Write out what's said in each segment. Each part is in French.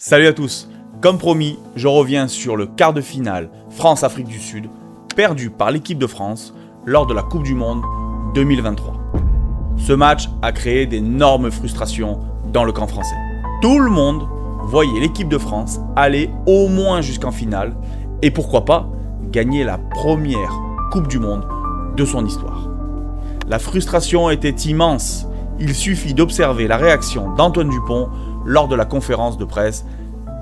Salut à tous, comme promis, je reviens sur le quart de finale France-Afrique du Sud, perdu par l'équipe de France lors de la Coupe du Monde 2023. Ce match a créé d'énormes frustrations dans le camp français. Tout le monde voyait l'équipe de France aller au moins jusqu'en finale et pourquoi pas gagner la première Coupe du Monde de son histoire. La frustration était immense. Il suffit d'observer la réaction d'Antoine Dupont lors de la conférence de presse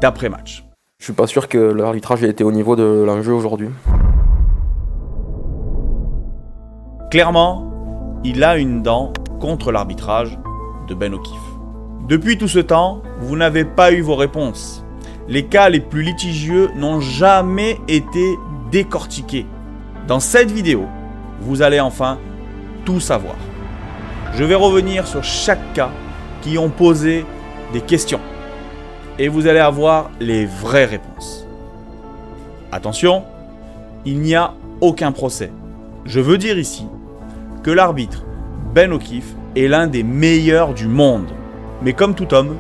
d'après-match. Je suis pas sûr que l'arbitrage ait été au niveau de l'enjeu aujourd'hui. Clairement, il a une dent contre l'arbitrage de Ben O'Keefe. Depuis tout ce temps, vous n'avez pas eu vos réponses. Les cas les plus litigieux n'ont jamais été décortiqués. Dans cette vidéo, vous allez enfin tout savoir. Je vais revenir sur chaque cas qui ont posé des questions. Et vous allez avoir les vraies réponses. Attention, il n'y a aucun procès. Je veux dire ici que l'arbitre Ben O'Keefe est l'un des meilleurs du monde. Mais comme tout homme,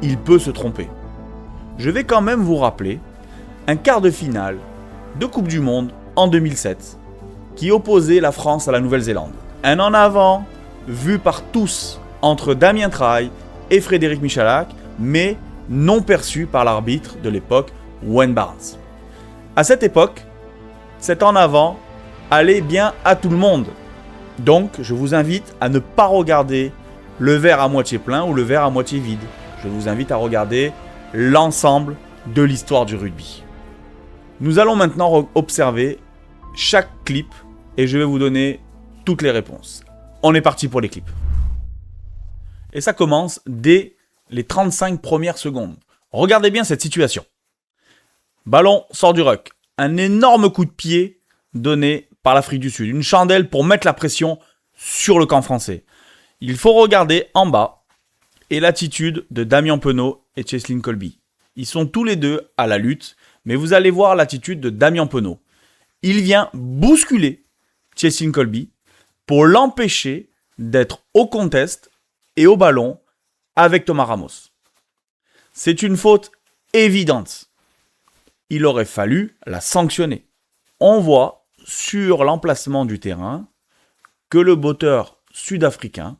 il peut se tromper. Je vais quand même vous rappeler un quart de finale de Coupe du Monde en 2007 qui opposait la France à la Nouvelle-Zélande. Un en avant vu par tous entre Damien Traille et Frédéric Michalak, mais non perçu par l'arbitre de l'époque, Wayne Barnes. À cette époque, cet en avant allait bien à tout le monde. Donc, je vous invite à ne pas regarder le verre à moitié plein ou le verre à moitié vide. Je vous invite à regarder l'ensemble de l'histoire du rugby. Nous allons maintenant observer chaque clip et je vais vous donner toutes les réponses. On est parti pour les clips. Et ça commence dès les 35 premières secondes. Regardez bien cette situation. Ballon sort du ruck. Un énorme coup de pied donné par l'Afrique du Sud. Une chandelle pour mettre la pression sur le camp français. Il faut regarder en bas et l'attitude de Damien Penaud et Cheslin Kolbe. Ils sont tous les deux à la lutte, mais vous allez voir l'attitude de Damien Penaud. Il vient bousculer Cheslin Kolbe pour l'empêcher d'être au contest et au ballon avec Thomas Ramos. C'est une faute évidente. Il aurait fallu la sanctionner. On voit sur l'emplacement du terrain que le botteur sud-africain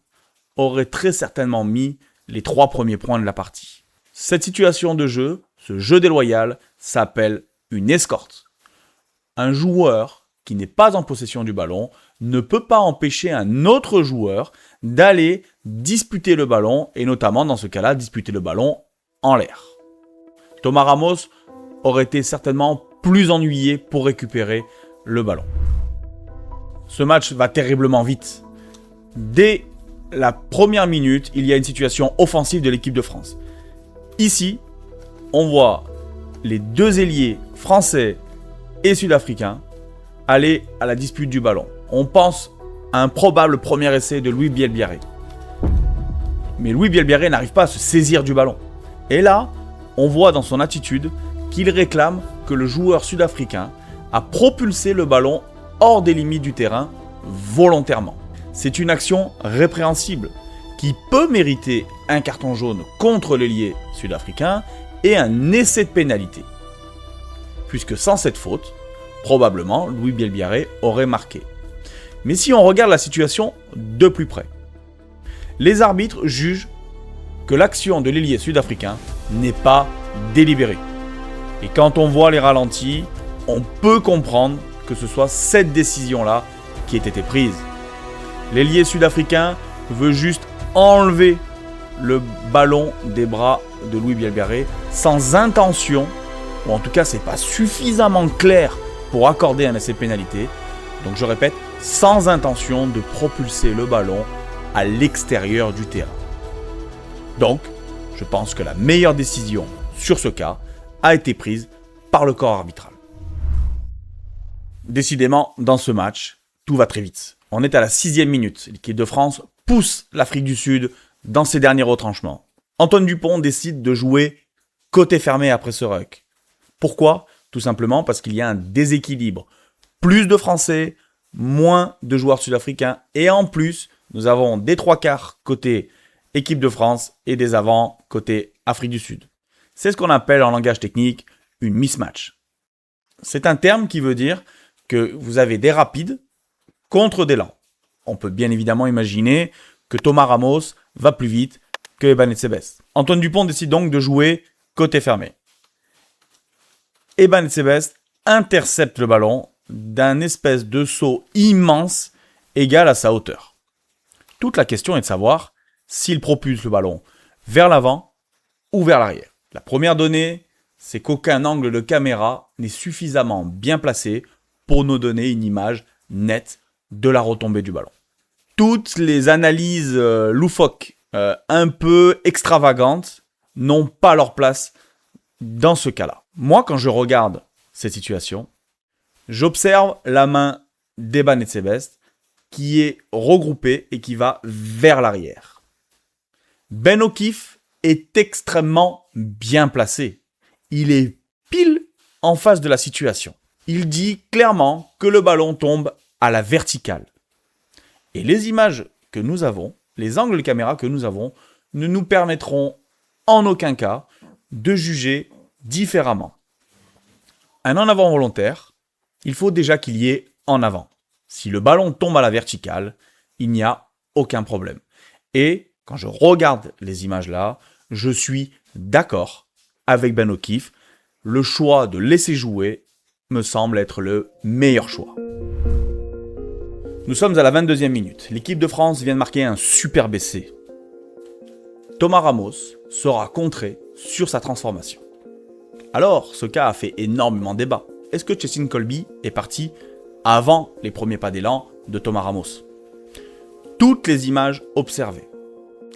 aurait très certainement mis les 3 premiers points de la partie. Cette situation de jeu, ce jeu déloyal, s'appelle une escorte. Un joueur qui n'est pas en possession du ballon ne peut pas empêcher un autre joueur d'aller disputer le ballon et notamment dans ce cas-là disputer le ballon en l'air. Thomas Ramos aurait été certainement plus ennuyé pour récupérer le ballon. Ce match va terriblement vite. Dès la première minute, il y a une situation offensive de l'équipe de France. Ici, on voit les deux ailiers français et sud-africains aller à la dispute du ballon. On pense à un probable premier essai de Louis Bielbiarré. Mais Louis Bielbiarré n'arrive pas à se saisir du ballon. Et là, on voit dans son attitude qu'il réclame que le joueur sud-africain a propulsé le ballon hors des limites du terrain volontairement. C'est une action répréhensible qui peut mériter un carton jaune contre l'ailier sud-africain et un essai de pénalité. Puisque sans cette faute, probablement Louis Bielbiarré aurait marqué. Mais si on regarde la situation de plus près, les arbitres jugent que l'action de l'ailier sud-africain n'est pas délibérée. Et quand on voit les ralentis, on peut comprendre que ce soit cette décision-là qui ait été prise. L'ailier sud-africain veut juste enlever le ballon des bras de Louis Bielbiarré sans intention, ou en tout cas c'est pas suffisamment clair pour accorder un essai de pénalité. Donc je répète, sans intention de propulser le ballon à l'extérieur du terrain. Donc, je pense que la meilleure décision sur ce cas a été prise par le corps arbitral. Décidément, dans ce match, tout va très vite. On est à la 6e minute. L'équipe de France pousse l'Afrique du Sud dans ses derniers retranchements. Antoine Dupont décide de jouer côté fermé après ce ruck. Pourquoi ? Tout simplement parce qu'il y a un déséquilibre. Plus de Français, moins de joueurs sud-africains. Et en plus, nous avons des 3/4 côté équipe de France et des avants côté Afrique du Sud. C'est ce qu'on appelle en langage technique une mismatch. C'est un terme qui veut dire que vous avez des rapides contre des lents. On peut bien évidemment imaginer que Thomas Ramos va plus vite que Eban Etzebest. Antoine Dupont décide donc de jouer côté fermé. Eban Etzebest intercepte le ballon d'un espèce de saut immense égal à sa hauteur. Toute la question est de savoir s'il propulse le ballon vers l'avant ou vers l'arrière. La première donnée, c'est qu'aucun angle de caméra n'est suffisamment bien placé pour nous donner une image nette de la retombée du ballon. Toutes les analyses loufoques, un peu extravagantes, n'ont pas leur place dans ce cas-là. Moi, quand je regarde cette situation, j'observe la main d'Eban Etzebest qui est regroupée et qui va vers l'arrière. Ben O'Keefe est extrêmement bien placé. Il est pile en face de la situation. Il dit clairement que le ballon tombe à la verticale. Et les images que nous avons, les angles de caméra que nous avons, ne nous permettront en aucun cas de juger différemment. Un en avant volontaire, il faut déjà qu'il y ait en avant. Si le ballon tombe à la verticale, il n'y a aucun problème. Et quand je regarde les images là, je suis d'accord avec Ben O'Keefe. Le choix de laisser jouer me semble être le meilleur choix. Nous sommes à la 22e minute. L'équipe de France vient de marquer un super essai. Thomas Ramos sera contré sur sa transformation. Alors, ce cas a fait énormément débat. Est-ce que Chessin Colby est parti avant les premiers pas d'élan de Thomas Ramos? Toutes les images observées,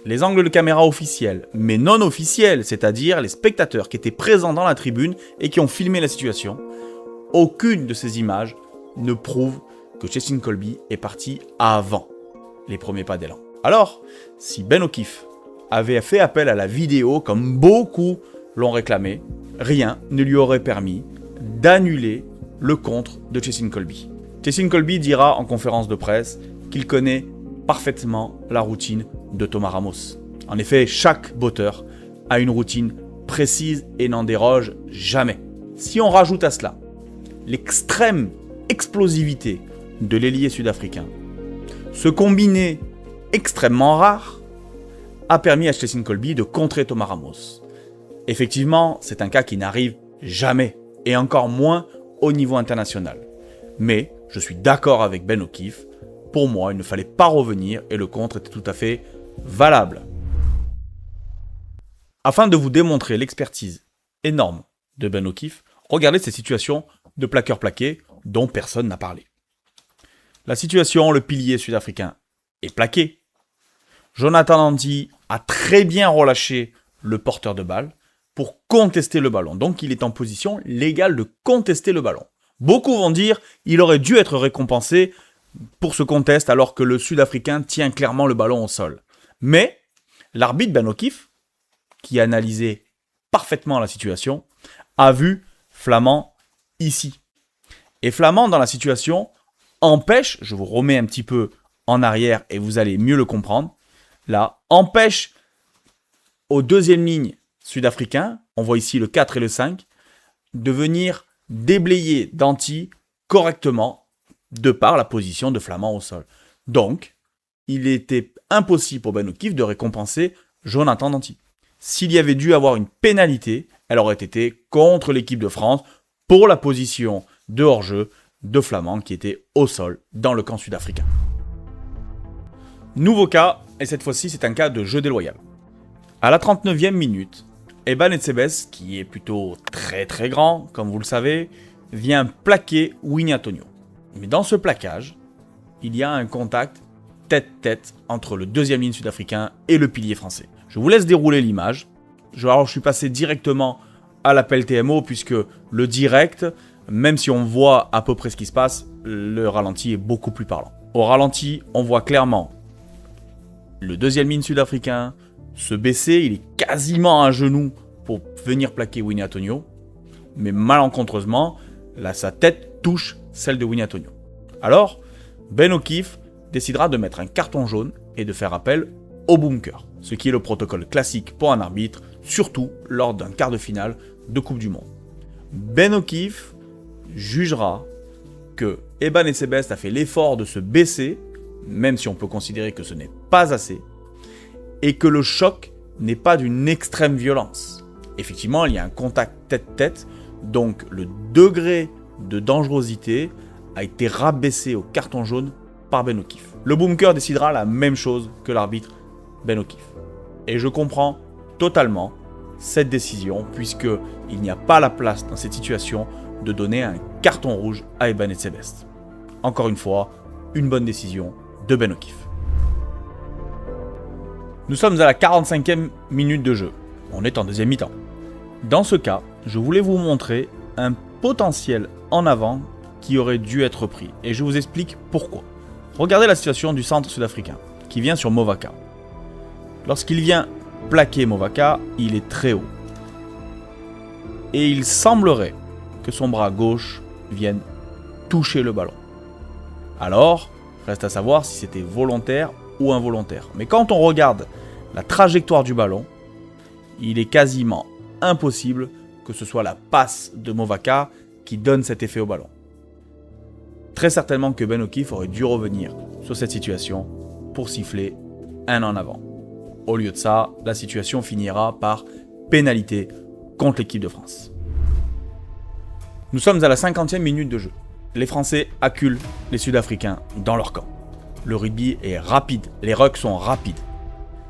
les angles de caméra officiels, mais non officiels, c'est-à-dire les spectateurs qui étaient présents dans la tribune et qui ont filmé la situation, aucune de ces images ne prouve que Chessin Colby est parti avant les premiers pas d'élan. Alors, si Ben O'Keefe avait fait appel à la vidéo comme beaucoup l'ont réclamé, rien ne lui aurait permis d'annuler le contre de Chessin Colby. Chessin Colby dira en conférence de presse qu'il connaît parfaitement la routine de Thomas Ramos. En effet, chaque botteur a une routine précise et n'en déroge jamais. Si on rajoute à cela l'extrême explosivité de l'ailier sud-africain, ce combiné extrêmement rare a permis à Chessin Colby de contrer Thomas Ramos. Effectivement, c'est un cas qui n'arrive jamais, et encore moins au niveau international. Mais je suis d'accord avec Ben O'Keefe, pour moi, il ne fallait pas revenir et le contre était tout à fait valable. Afin de vous démontrer l'expertise énorme de Ben O'Keefe, regardez ces situations de plaqueur-plaqué dont personne n'a parlé. La situation, le pilier sud-africain est plaqué. Jonathan Danty a très bien relâché le porteur de balle pour contester le ballon. Donc il est en position légale de contester le ballon. Beaucoup vont dire qu'il aurait dû être récompensé pour ce contest alors que le Sud-Africain tient clairement le ballon au sol. Mais l'arbitre Ben O'Keefe, qui a analysé parfaitement la situation, a vu Flamand ici. Et Flamand, dans la situation, empêche, je vous remets un petit peu en arrière et vous allez mieux le comprendre, là, empêche aux deuxième ligne sud-africain, on voit ici le 4 et le 5, de venir déblayer Danty correctement de par la position de Flamand au sol. Donc, il était impossible pour Ben O'Keefe de récompenser Jonathan Danty. S'il y avait dû avoir une pénalité, elle aurait été contre l'équipe de France pour la position de hors-jeu de Flamand qui était au sol dans le camp sud-africain. Nouveau cas, et cette fois-ci c'est un cas de jeu déloyal. À la 39e minute, Eban Etzebest, qui est plutôt très très grand, comme vous le savez, vient plaquer Winnie Antonio. Mais dans ce plaquage, il y a un contact tête-tête entre le deuxième ligne sud-africain et le pilier français. Je vous laisse dérouler l'image. Alors je suis passé directement à l'appel TMO puisque le direct, même si on voit à peu près ce qui se passe, le ralenti est beaucoup plus parlant. Au ralenti, on voit clairement le deuxième ligne sud-africain se baisser, il est quasiment à genoux pour venir plaquer Winnie Antonio, mais malencontreusement, là, sa tête touche celle de Winnie Antonio. Alors, Ben O'Keefe décidera de mettre un carton jaune et de faire appel au bunker, ce qui est le protocole classique pour un arbitre, surtout lors d'un quart de finale de Coupe du Monde. Ben O'Keefe jugera que Eban Etzebest a fait l'effort de se baisser, même si on peut considérer que ce n'est pas assez, et que le choc n'est pas d'une extrême violence. Effectivement, il y a un contact tête-tête, donc le degré de dangerosité a été rabaissé au carton jaune par Ben O'Keefe. Le bunker décidera la même chose que l'arbitre Ben O'Keefe. Et je comprends totalement cette décision, puisqu'il n'y a pas la place dans cette situation de donner un carton rouge à Eban Etzebest. Encore une fois, une bonne décision de Ben O'Keefe. Nous sommes à la 45e minute de jeu. On est en deuxième mi-temps. Dans ce cas, je voulais vous montrer un potentiel en avant qui aurait dû être pris. Et je vous explique pourquoi. Regardez la situation du centre sud-africain, qui vient sur Movaka. Lorsqu'il vient plaquer Movaka, il est très haut. Et il semblerait que son bras gauche vienne toucher le ballon. Alors, reste à savoir si c'était volontaire ou involontaire. Mais quand on regarde la trajectoire du ballon, il est quasiment impossible que ce soit la passe de Movaka qui donne cet effet au ballon. Très certainement que Ben O'Keefe aurait dû revenir sur cette situation pour siffler un en avant. Au lieu de ça, la situation finira par pénalité contre l'équipe de France. Nous sommes à la 50e minute de jeu. Les Français acculent les Sud-Africains dans leur camp. Le rugby est rapide, les rucks sont rapides.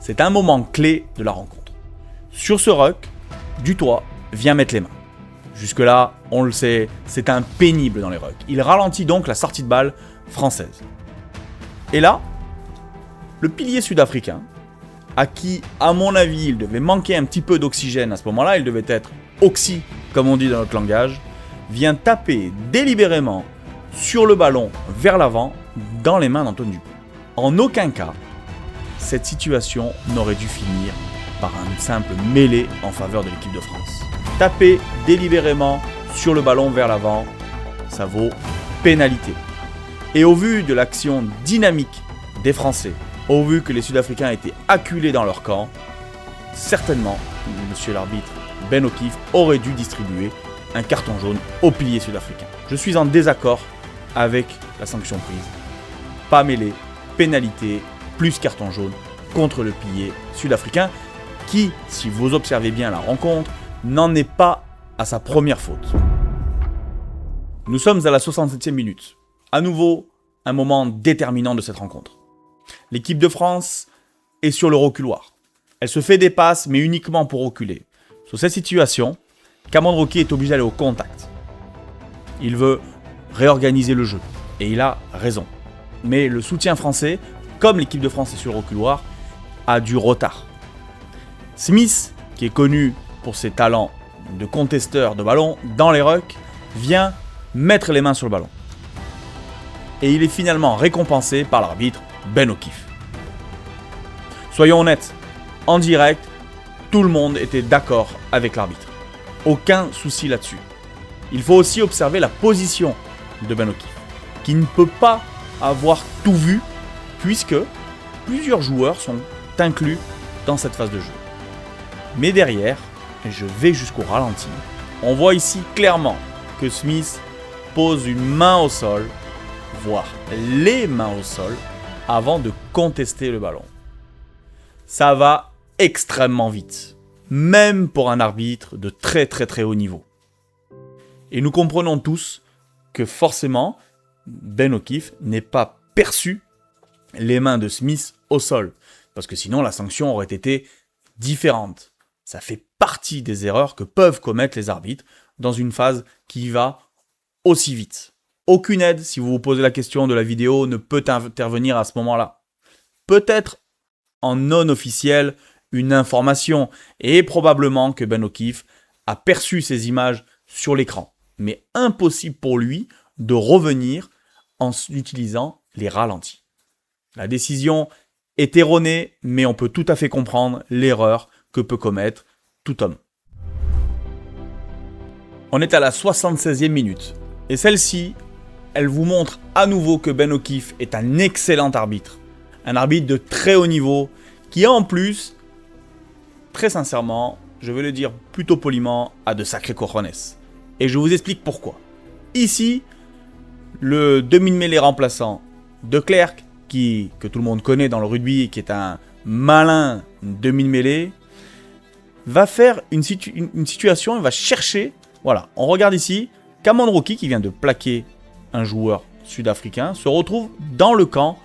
C'est un moment clé de la rencontre. Sur ce ruck, Dutoit vient mettre les mains. Jusque-là, on le sait, c'est un pénible dans les rucks. Il ralentit donc la sortie de balle française. Et là, le pilier sud-africain, à qui, à mon avis, il devait manquer un petit peu d'oxygène à ce moment-là, il devait être oxy, comme on dit dans notre langage, vient taper délibérément sur le ballon vers l'avant dans les mains d'Antoine Dupont. En aucun cas, cette situation n'aurait dû finir par un simple mêlée en faveur de l'équipe de France. Taper délibérément sur le ballon vers l'avant, ça vaut pénalité. Et au vu de l'action dynamique des Français, au vu que les Sud-Africains étaient acculés dans leur camp, certainement, monsieur l'arbitre Ben O'Keefe aurait dû distribuer un carton jaune au pilier sud-africain. Je suis en désaccord avec la sanction prise. Pas mêlée, pénalité, plus carton jaune contre le pilier sud-africain qui, si vous observez bien la rencontre, n'en est pas à sa première faute. Nous sommes à la 67e minute. À nouveau, un moment déterminant de cette rencontre. L'équipe de France est sur le reculoir. Elle se fait des passes, mais uniquement pour reculer. Sur cette situation, Cameron Rocky est obligé d'aller au contact. Il veut réorganiser le jeu, et il a raison. Mais le soutien français, comme l'équipe de France est sur le reculoir, a du retard. Smith, qui est connu pour ses talents de contesteur de ballon dans les rucks, vient mettre les mains sur le ballon. Et il est finalement récompensé par l'arbitre Ben O'Keefe. Soyons honnêtes, en direct, tout le monde était d'accord avec l'arbitre. Aucun souci là-dessus. Il faut aussi observer la position de Ben O'Keefe, qui ne peut pas avoir tout vu, puisque plusieurs joueurs sont inclus dans cette phase de jeu. Mais derrière, et je vais jusqu'au ralenti, on voit ici clairement que Smith pose une main au sol, voire les mains au sol, avant de contester le ballon. Ça va extrêmement vite, même pour un arbitre de très très très haut niveau. Et nous comprenons tous que forcément, Ben O'Keefe n'ait pas perçu les mains de Smith au sol, parce que sinon la sanction aurait été différente. Ça fait partie des erreurs que peuvent commettre les arbitres dans une phase qui va aussi vite. Aucune aide, si vous vous posez la question de la vidéo, ne peut intervenir à ce moment-là. Peut-être en non officiel une information, et probablement que Ben O'Keefe a perçu ces images sur l'écran. Mais impossible pour lui de revenir en utilisant les ralentis. La décision est erronée, mais on peut tout à fait comprendre l'erreur que peut commettre tout homme. On est à la 76e minute, et celle-ci, elle vous montre à nouveau que Ben O'Keefe est un excellent arbitre. Un arbitre de très haut niveau qui en plus, très sincèrement, je vais le dire plutôt poliment, a de sacrés cojones. Et je vous explique pourquoi. Ici, le demi-mêlée remplaçant de Klerk, que tout le monde connaît dans le rugby, qui est un malin demi-mêlée, va faire une situation, il va chercher, voilà, on regarde ici, Cameron Rocky, qui vient de plaquer un joueur sud-africain, se retrouve dans le camp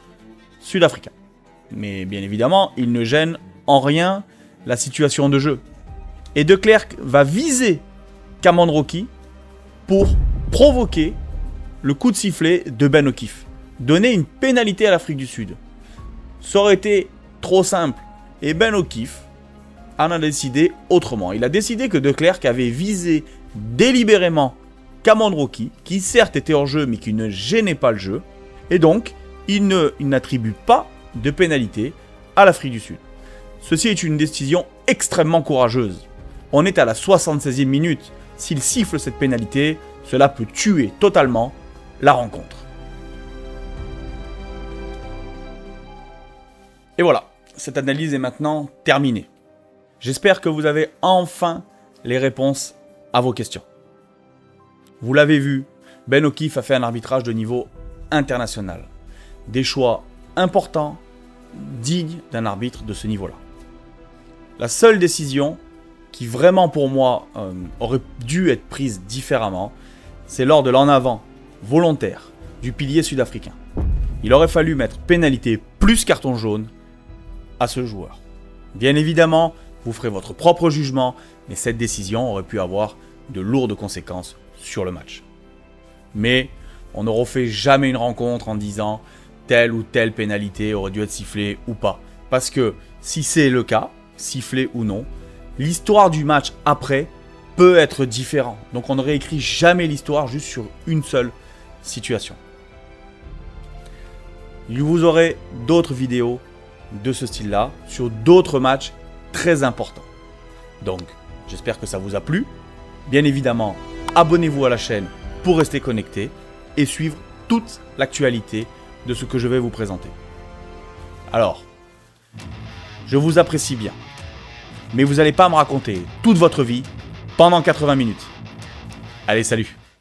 sud-africain. Mais bien évidemment, il ne gêne en rien la situation de jeu. Et De Klerk va viser Cameron Rocky pour provoquer le coup de sifflet de Ben O'Keefe. Donner une pénalité à l'Afrique du Sud. Ça aurait été trop simple. Et Ben O'Keefe en a décidé autrement. Il a décidé que De Klerk avait visé délibérément Cameron Rocky, qui certes était hors jeu mais qui ne gênait pas le jeu. Et donc, il n'attribue pas de pénalité à l'Afrique du Sud. Ceci est une décision extrêmement courageuse. On est à la 76e minute. S'il siffle cette pénalité, cela peut tuer totalement la rencontre. Et voilà, cette analyse est maintenant terminée. J'espère que vous avez enfin les réponses à vos questions. Vous l'avez vu, Ben O'Keefe a fait un arbitrage de niveau international. Des choix importants, dignes d'un arbitre de ce niveau-là. La seule décision qui vraiment pour moi aurait dû être prise différemment, c'est lors de l'en avant volontaire du pilier sud-africain. Il aurait fallu mettre pénalité plus carton jaune à ce joueur. Bien évidemment, vous ferez votre propre jugement, mais cette décision aurait pu avoir de lourdes conséquences sur le match. Mais on ne refait jamais une rencontre en disant telle ou telle pénalité aurait dû être sifflée ou pas. Parce que si c'est le cas, sifflé ou non, l'histoire du match après peut être différente. Donc on ne réécrit jamais l'histoire juste sur une seule situation. Vous aurez d'autres vidéos de ce style-là sur d'autres matchs très importants. Donc j'espère que ça vous a plu. Bien évidemment, abonnez-vous à la chaîne pour rester connecté et suivre toute l'actualité de ce que je vais vous présenter. Alors, je vous apprécie bien, mais vous n'allez pas me raconter toute votre vie pendant 80 minutes. Allez, salut!